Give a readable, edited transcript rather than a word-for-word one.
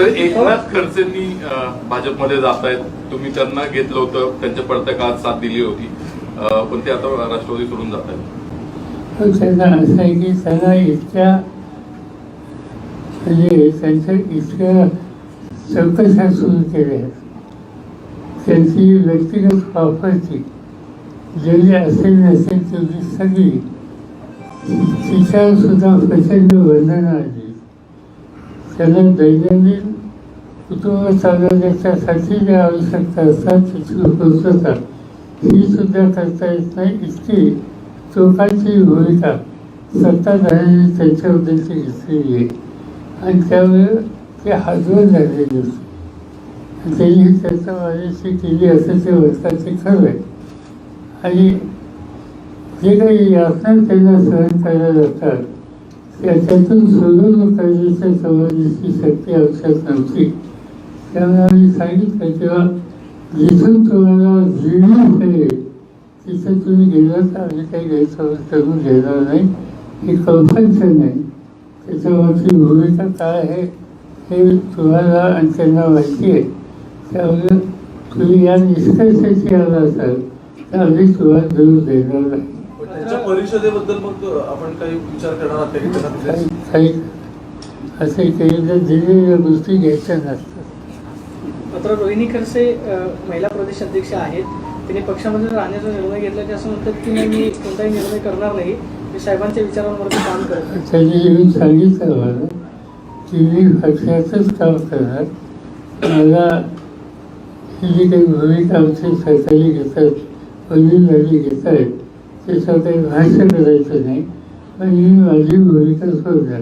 तर एकनाथ खडसेंनी भाजपमध्ये जात आहेत, तुम्ही त्यांना घेतलं होतं, त्यांच्या पडत्या काळात साथ दिली होती, पण ते आता राष्ट्रवादी सोडून जात आहेत. त्यांना असं आहे की त्यांना इतक्या म्हणजे त्यांच्या इतक्या चौकशा सुरू केल्या आहेत, त्यांची व्यक्तिगत प्रॉपर्टी जेवढी असेल नसेल तेवढी सगळी तिच्यावर सुद्धा प्रचंड वंदना आली. त्यांना दैनंदिन कुटुंब चालवण्याच्यासाठी ज्या आवश्यकता असतात त्याची पूर्तता ही सुद्धा करता येत नाही. इतकी चोखाची भूमिका सत्ताधाऱ्यांनी त्यांच्याबद्दलची घेतलेली आहे आणि त्यामुळे ते हातवर झालेले असते. त्यांनी त्याचा माझ्याशी केली असं ते वर्षाचे खरं आहे. आणि जे काही यातना त्यांना सहन करायला जातात त्याच्यातून सोडून करण्याच्या समाजाची शक्ती आमच्यात नव्हती. त्यामुळे आम्ही सांगितलं तेव्हा जिथून तुम्हाला जीवन मिळेल तिथं तुम्ही गेलं तर आम्ही काही गैरसमज करून घेणार नाही. हे कंपल्शन आहे. त्याच्यावरची भूमिका काय आहे हे तुम्हाला आणि त्यांना माहिती आहे. त्यामुळे तुम्ही या निष्कर्षाची आला असाल तर आम्ही तुम्हाला देऊ देणार नाही. त्यांच्या परिषदेबद्दल मग आपण काही विचार करणार आहात? काही असे केलेल्या दिलेल्या गोष्टी घ्यायच्या नसतात. मात्र रोहिणी खडसे महिला प्रदेश अध्यक्ष आहेत. त्यांनी पक्षामध्ये राहण्याचा निर्णय घेतला की असं म्हणतात की मी कोणताही निर्णय करणार नाही, मी साहेबांच्या विचारांवरती काम करतो. त्यांनी येऊन सांगितलं मला की मी पक्षाचंच काम करणार. मला ही जी काही भूमिका आमची सरकारी घेतात वडीलधारी घेत आहेत त्याच्यावर काही भाष्य करायचं नाही, पण मी माझी भूमिका सोडणार.